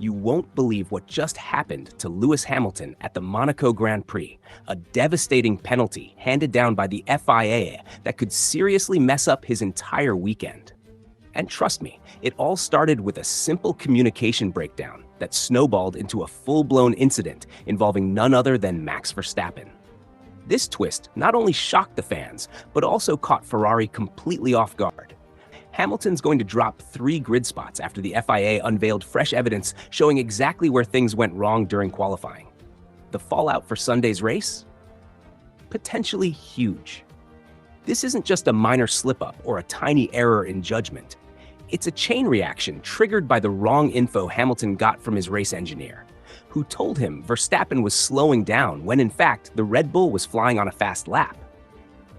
You won't believe what just happened to Lewis Hamilton at the Monaco Grand Prix, a devastating penalty handed down by the FIA that could seriously mess up his entire weekend. And trust me, it all started with a simple communication breakdown that snowballed into a full-blown incident involving none other than Max Verstappen. This twist not only shocked the fans, but also caught Ferrari completely off guard. Hamilton's going to drop 3 grid spots after the FIA unveiled fresh evidence showing exactly where things went wrong during qualifying. The fallout for Sunday's race? Potentially huge. This isn't just a minor slip-up or a tiny error in judgment. It's a chain reaction triggered by the wrong info Hamilton got from his race engineer, who told him Verstappen was slowing down when in fact the Red Bull was flying on a fast lap.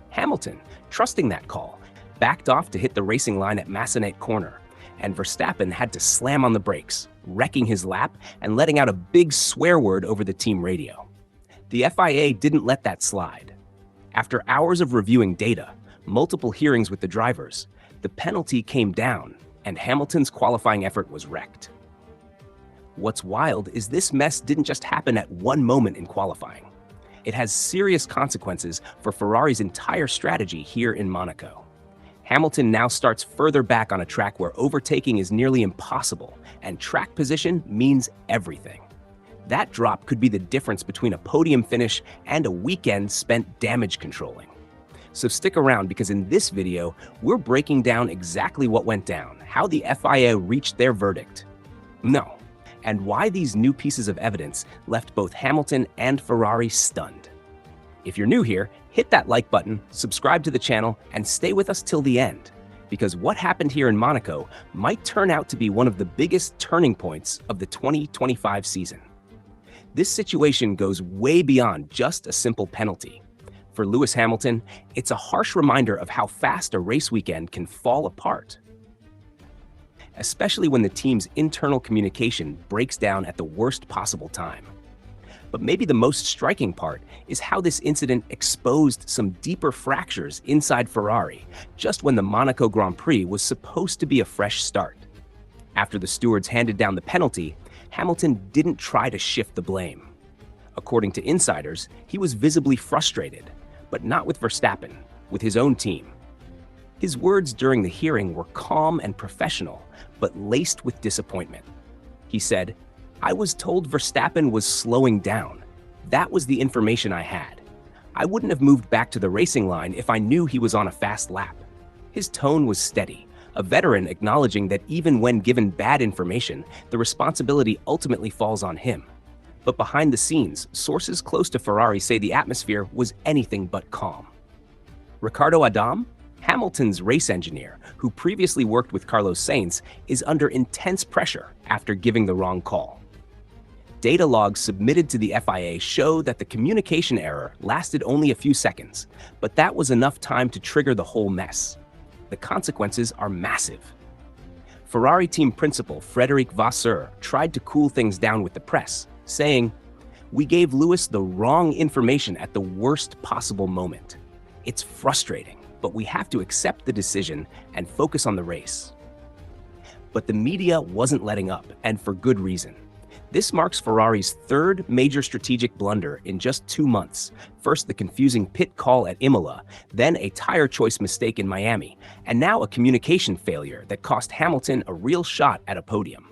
Hamilton, trusting that call, backed off to hit the racing line at Massenet Corner, and Verstappen had to slam on the brakes, wrecking his lap and letting out a big swear word over the team radio. The FIA didn't let that slide. After hours of reviewing data, multiple hearings with the drivers, the penalty came down and Hamilton's qualifying effort was wrecked. What's wild is this mess didn't just happen at one moment in qualifying. It has serious consequences for Ferrari's entire strategy here in Monaco. Hamilton now starts further back on a track where overtaking is nearly impossible, and track position means everything. That drop could be the difference between a podium finish and a weekend spent damage controlling. So stick around because in this video, we're breaking down exactly what went down, how the FIA reached their verdict. No. And why these new pieces of evidence left both Hamilton and Ferrari stunned. If you're new here, hit that like button, subscribe to the channel, and stay with us till the end, because what happened here in Monaco might turn out to be one of the biggest turning points of the 2025 season. This situation goes way beyond just a simple penalty. For Lewis Hamilton, it's a harsh reminder of how fast a race weekend can fall apart, especially when the team's internal communication breaks down at the worst possible time. But maybe the most striking part is how this incident exposed some deeper fractures inside Ferrari, just when the Monaco Grand Prix was supposed to be a fresh start. After the stewards handed down the penalty, Hamilton didn't try to shift the blame. According to insiders, he was visibly frustrated, but not with Verstappen, with his own team. His words during the hearing were calm and professional, but laced with disappointment. He said, "I was told Verstappen was slowing down. That was the information I had. I wouldn't have moved back to the racing line if I knew he was on a fast lap." His tone was steady, a veteran acknowledging that even when given bad information, the responsibility ultimately falls on him. But behind the scenes, sources close to Ferrari say the atmosphere was anything but calm. Ricardo Adam, Hamilton's race engineer, who previously worked with Carlos Sainz, is under intense pressure after giving the wrong call. Data logs submitted to the FIA show that the communication error lasted only a few seconds, but that was enough time to trigger the whole mess. The consequences are massive. Ferrari team principal Frédéric Vasseur tried to cool things down with the press, saying, "We gave Lewis the wrong information at the worst possible moment. It's frustrating, but we have to accept the decision and focus on the race." But the media wasn't letting up, and for good reason. This marks Ferrari's third major strategic blunder in just 2 months. First, the confusing pit call at Imola, then a tire choice mistake in Miami, and now a communication failure that cost Hamilton a real shot at a podium.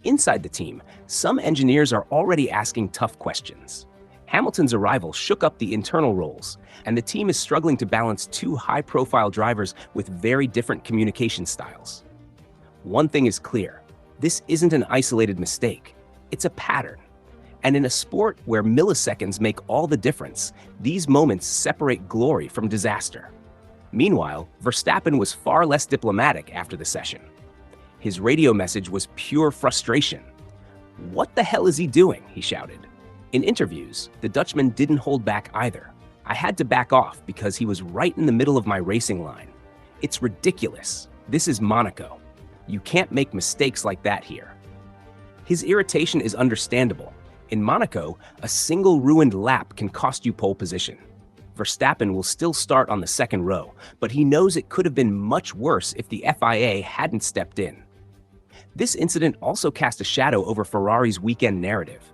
Inside the team, some engineers are already asking tough questions. Hamilton's arrival shook up the internal roles, and the team is struggling to balance 2 high-profile drivers with very different communication styles. One thing is clear: this isn't an isolated mistake. It's a pattern. And in a sport where milliseconds make all the difference, these moments separate glory from disaster. Meanwhile, Verstappen was far less diplomatic after the session. His radio message was pure frustration. "What the hell is he doing?" he shouted. In interviews, the Dutchman didn't hold back either. "I had to back off because he was right in the middle of my racing line. It's ridiculous. This is Monaco. You can't make mistakes like that here." His irritation is understandable. In Monaco, a single ruined lap can cost you pole position. Verstappen will still start on the second row, but he knows it could have been much worse if the FIA hadn't stepped in. This incident also cast a shadow over Ferrari's weekend narrative.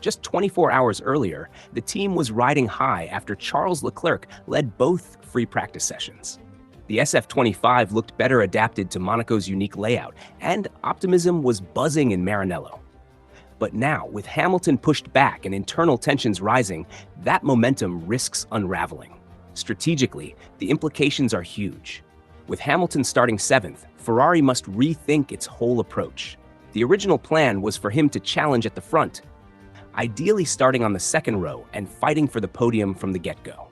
Just 24 hours earlier, the team was riding high after Charles Leclerc led both free practice sessions. The SF25 looked better adapted to Monaco's unique layout, and optimism was buzzing in Maranello. But now, with Hamilton pushed back and internal tensions rising, that momentum risks unraveling. Strategically, the implications are huge. With Hamilton starting 7th, Ferrari must rethink its whole approach. The original plan was for him to challenge at the front, ideally starting on the second row and fighting for the podium from the get-go.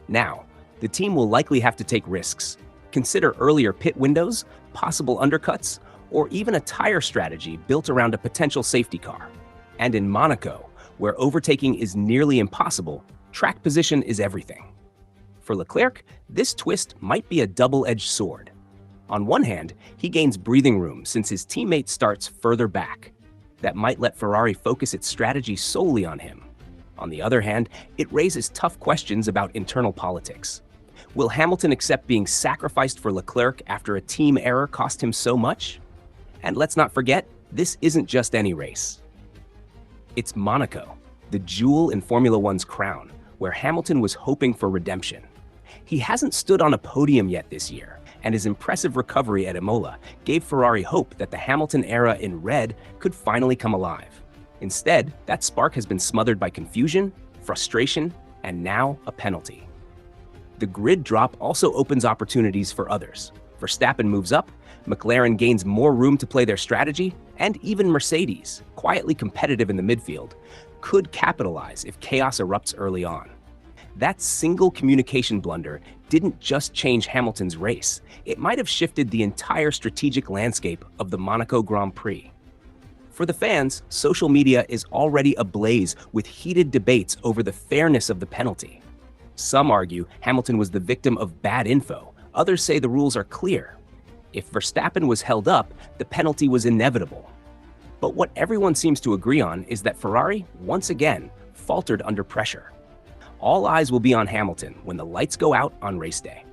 Now, the team will likely have to take risks, consider earlier pit windows, possible undercuts, or even a tire strategy built around a potential safety car. And in Monaco, where overtaking is nearly impossible, track position is everything. For Leclerc, this twist might be a double-edged sword. On one hand, he gains breathing room since his teammate starts further back. That might let Ferrari focus its strategy solely on him. On the other hand, it raises tough questions about internal politics. Will Hamilton accept being sacrificed for Leclerc after a team error cost him so much? And let's not forget, this isn't just any race. It's Monaco, the jewel in Formula One's crown, where Hamilton was hoping for redemption. He hasn't stood on a podium yet this year, and his impressive recovery at Imola gave Ferrari hope that the Hamilton era in red could finally come alive. Instead, that spark has been smothered by confusion, frustration, and now a penalty. The grid drop also opens opportunities for others. Verstappen moves up, McLaren gains more room to play their strategy, and even Mercedes, quietly competitive in the midfield, could capitalize if chaos erupts early on. That single communication blunder didn't just change Hamilton's race, it might have shifted the entire strategic landscape of the Monaco Grand Prix. For the fans, social media is already ablaze with heated debates over the fairness of the penalty. Some argue Hamilton was the victim of bad info, others say the rules are clear. If Verstappen was held up, the penalty was inevitable. But what everyone seems to agree on is that Ferrari, once again, faltered under pressure. All eyes will be on Hamilton when the lights go out on race day.